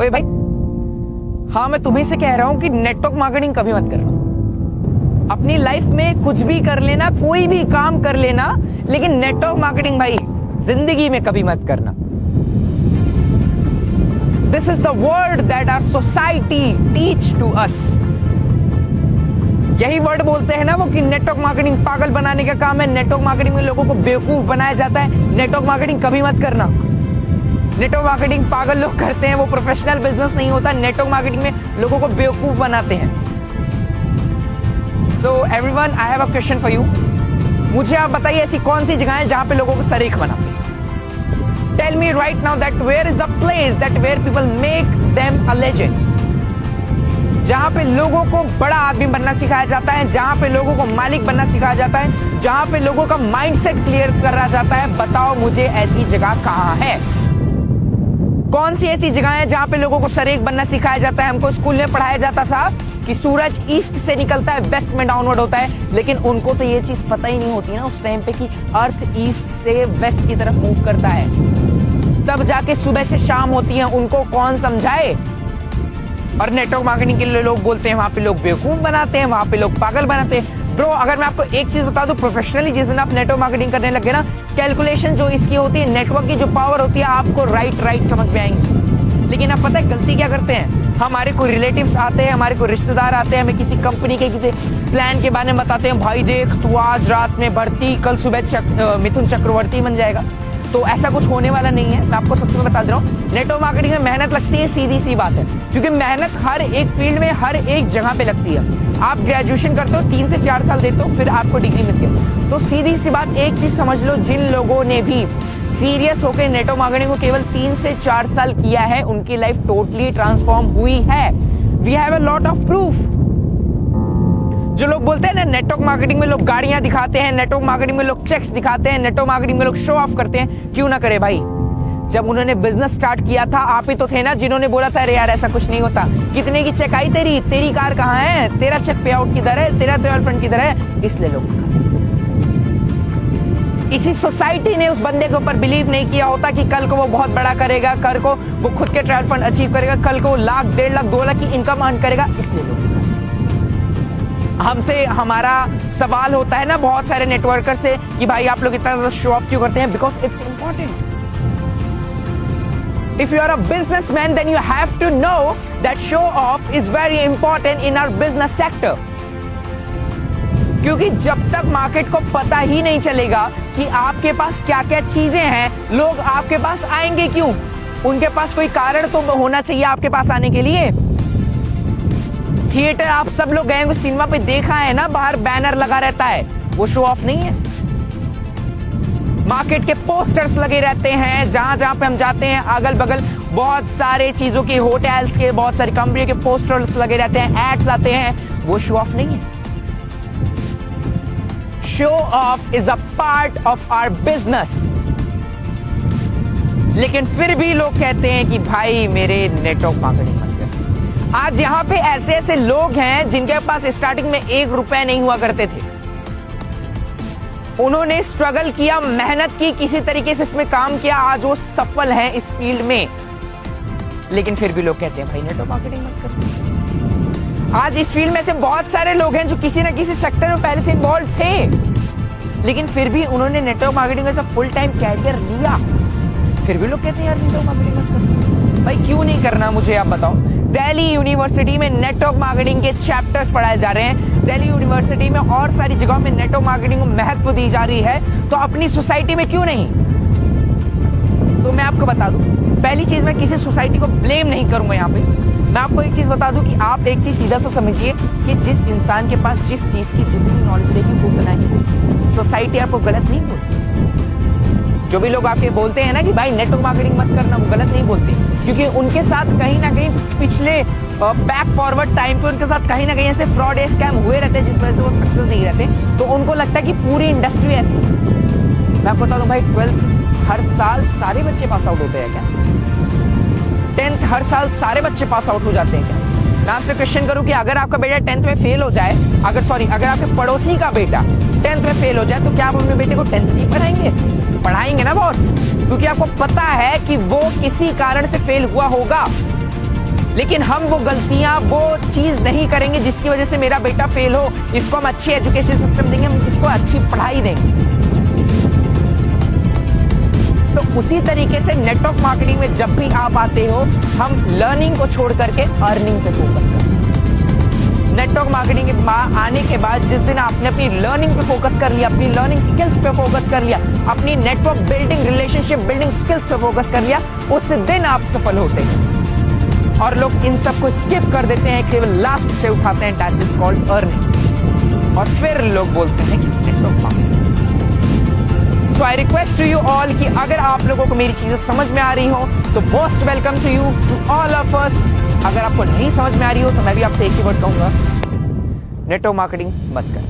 ओए भाई, हाँ मैं तुम्ही से कह रहा हूं कि नेटवर्क मार्केटिंग कभी मत करना। अपनी लाइफ में कुछ भी कर लेना, कोई भी काम कर लेना, लेकिन नेटवर्क मार्केटिंग भाई जिंदगी में कभी मत करना। This is the word that our society teach to us. यही वर्ड बोलते हैं ना वो कि नेटवर्क मार्केटिंग पागल बनाने का काम है, नेटवर्क मार्केटिंग में लोगों को बेवकूफ बनाया जाता है। नेटवर्क मार्केटिंग कभी मत करना। नेटवर्क मार्केटिंग पागल लोग करते हैं, वो प्रोफेशनल बिजनेस नहीं होता। नेटवर्क मार्केटिंग में लोगों को बेवकूफ बनाते हैं। So everyone, I have a question for you. मुझे आप बताइए ऐसी कौन सी जगह है जहां पे लोगों को सरीख बनाते हैं। Tell me right now that where is the place that where people make them a legend. जहां पे लोगों को बड़ा आदमी बनना सिखाया जाता है, जहां पे लोगों को मालिक बनना सिखाया जाता है, जहां पे लोगों का माइंडसेट क्लियर करा जाता है। बताओ मुझे ऐसी जगह कहां है? कौन सी ऐसी जगह है जहां पे लोगों को सरेख बनना सिखाया जाता है? हमको स्कूल में पढ़ाया जाता था कि सूरज ईस्ट से निकलता है, वेस्ट में डाउनवर्ड होता है, लेकिन उनको तो ये चीज पता ही नहीं होती ना उस टाइम पे कि अर्थ ईस्ट से वेस्ट की तरफ मूव करता है। तब जाके सुबह से शाम होती है, उनको कौन समझाए? और नेटवर्क मार्केटिंग के लिए लोग बोलते हैं वहां पे लोग बेवकूफ बनाते हैं, वहां पे लोग पागल बनाते हैं। ब्रो, अगर मैं आपको एक चीज बता दूं, प्रोफेशनली जिस दिन आप नेटवर्क मार्केटिंग करने लगे ना, कैलकुलेशन जो इसकी होती है, नेटवर्क की जो पावर होती है, आपको राइट समझ में आएंगी। लेकिन आप पता है गलती क्या करते हैं? हमारे कोई रिलेटिव्स आते हैं, हमारे कोई रिश्तेदार आते हैं, हमें किसी कंपनी के किसी प्लान के बारे में बताते हैं, भाई देख तू आज रात में भर्ती, कल सुबह मिथुन चक्रवर्ती बन जाएगा। तो ऐसा कुछ होने वाला नहीं है। मैं आपको सच में बता दे रहा हूँ, नेटवर्क मार्केटिंग में मेहनत लगती है, सीधी सी बात है, क्योंकि मेहनत हर एक फील्ड में हर एक जगह पे लगती है। आप ग्रेजुएशन करते हो, 3 से 4 साल देते हो, फिर आपको डिग्री मिलती है। तो सीधी सी बात, एक चीज समझ लो, जिन लोगों ने भी सीरियस होकर नेटवर्क मार्केटिंग को केवल 3 से 4 साल किया है, उनकी लाइफ टोटली ट्रांसफॉर्म हुई है। We have a lot of proof. जो लोग बोलते हैं ना नेटवर्क मार्केटिंग में लोग गाड़ियां दिखाते हैं, नेटवर्क मार्केटिंग में लोग चेक्स दिखाते हैं, नेटवर्क मार्केटिंग में लोग शो ऑफ करते हैं, क्यों ना करे भाई? जब उन्होंने बिजनेस स्टार्ट किया था, आप ही तो थे ना जिन्होंने बोला था अरे यार ऐसा कुछ नहीं होता। कितने की चेक आई तेरी कार कहाँ है, तेरा चेक पे आउट किधर है, तेरा ट्रायल फंड किधर है? इसलिए लोग, इसी सोसाइटी ने उस बंदे के ऊपर बिलीव नहीं किया होता कि कल को वो बहुत बड़ा करेगा, कल को वो खुद के ट्रायल फंड अचीव करेगा, कल को 1 लाख 1.5 लाख 2 लाख की इनकम अर्न करेगा। इसलिए लोग, हमसे हमारा सवाल होता है ना बहुत सारे नेटवर्कर से कि भाई आप लोग इतना ज्यादा शो ऑफ क्यों करते हैं? Because it's important. If you are a businessman then you have to know that show off is very important in our business sector. क्योंकि जब तक मार्केट को पता ही नहीं चलेगा कि आपके पास क्या क्या चीजें हैं, लोग आपके पास आएंगे क्यों? उनके पास कोई कारण तो होना चाहिए आपके पास आने के लिए। थिएटर आप सब लोग गए होंगे, सिनेमा पे देखा है ना, बाहर बैनर लगा रहता है, वो शो ऑफ नहीं है। मार्केट के पोस्टर्स लगे रहते हैं, जहां जहां पे हम जाते हैं अगल बगल बहुत सारे चीजों के, होटल्स के, बहुत सारी कंपनी के पोस्टर्स लगे रहते हैं, एड्स आते हैं, वो शो ऑफ नहीं है। Show off is a part of our business. लेकिन फिर भी लोग कहते हैं कि भाई मेरे नेटवर्क मार्केटिंग मत कर। आज यहाँ पे ऐसे ऐसे लोग हैं जिनके पास स्टार्टिंग में 1 रुपया नहीं हुआ करते थे। उन्होंने स्ट्रगल किया, मेहनत की, किसी तरीके से इसमें काम किया, आज वो सफल हैं इस फील्ड में। लेकिन फिर भी लोग कहते हैं भाई नेटवर्क मार्केटिंग मत कर। आज इस फील्ड में से बहुत सारे लोग हैं जो किसी ना किसी सेक्टर में पहले से इन्वॉल्व थे, लेकिन फिर भी उन्होंने नेटवर्क मार्केटिंग का फुल टाइम कैरियर लिया। फिर भी लोग कहते हैं यार नेटवर्क मार्केटिंग मत कर। भाई क्यों नहीं करना, मुझे आप बताओ। दिल्ली यूनिवर्सिटी में नेटवर्क मार्केटिंग के चैप्टर्स पढ़ाए जा रहे हैं, दिल्ली यूनिवर्सिटी में और सारी जगहों में नेटवर्क मार्केटिंग को महत्व दी जा रही है, तो अपनी सोसाइटी में क्यों नहीं? तो मैं आपको बता दूं, पहली चीज, मैं किसी सोसाइटी को ब्लेम नहीं करूंगा यहाँ पे। मैं आपको एक चीज बता दूं कि आप एक चीज सीधा सा समझिए कि जिस इंसान के पास जिस चीज की जितनी नॉलेज रहेगी उतना ही बोलती। सोसाइटी आपको गलत नहीं बोलती। जो भी लोग आपके बोलते हैं ना कि भाई नेटवर्क मार्केटिंग मत करना, वो गलत नहीं बोलते, क्योंकि उनके साथ कहीं ना कहीं पिछले बैक फॉरवर्ड टाइम पे उनके साथ कहीं ना कहीं ऐसे फ्रॉड या स्कैम हुए रहते हैं जिस वजह से वो सक्सेस नहीं रहते, तो उनको लगता है कि पूरी इंडस्ट्री ऐसी है। मैं आपको बता दूं भाई, 12th हर साल सारे बच्चे पास आउट होते हैं क्या? 10th हर साल सारे बच्चे पास आउट हो जाते हैं क्या? मैं आपसे क्वेश्चन करूं कि अगर आपका बेटा 10th में फेल हो जाए, अगर आपके पड़ोसी का बेटा 10th में फेल हो जाए, तो क्या आप अपने बेटे को 10th नहीं पढ़ाएंगे? पढ़ाएंगे ना बॉस, क्योंकि आपको पता है कि वो किसी कारण से फेल हुआ होगा। लेकिन हम वो गलतियां, वो चीज नहीं करेंगे जिसकी वजह से मेरा बेटा फेल हो। इसको हम अच्छी एजुकेशन सिस्टम देंगे, हम इसको अच्छी पढ़ाई देंगे। तो उसी तरीके से नेटवर्क मार्केटिंग में जब भी आप आते हो, हम लर्निंग को छोड़ करके अर्निंग पे फोकस करते हैं। नेटवर्क मार्केटिंग के आने के बाद जिस दिन आपने अपनी लर्निंग पे फोकस कर लिया, अपनी लर्निंग स्किल्स पे फोकस कर लिया, अपनी network building, relationship building skills पे फोकस कर लिया, उस दिन आप सफल होते हैं। और लोग इन सब को स्किप कर देते हैं, केवल लास्ट से उठाते हैं, दैट इज कॉल्ड अर्निंग। और फिर लोग बोलते हैं कि network marketing. So I request to you all कि अगर आप लोगों को मेरी चीजें समझ में आ रही हो तो most welcome to you, to all of us. अगर आपको नहीं समझ में आ रही हो तो मैं भी आपसे एक ही वर्ड कहूंगा, नेटवर्क मार्केटिंग मत कर।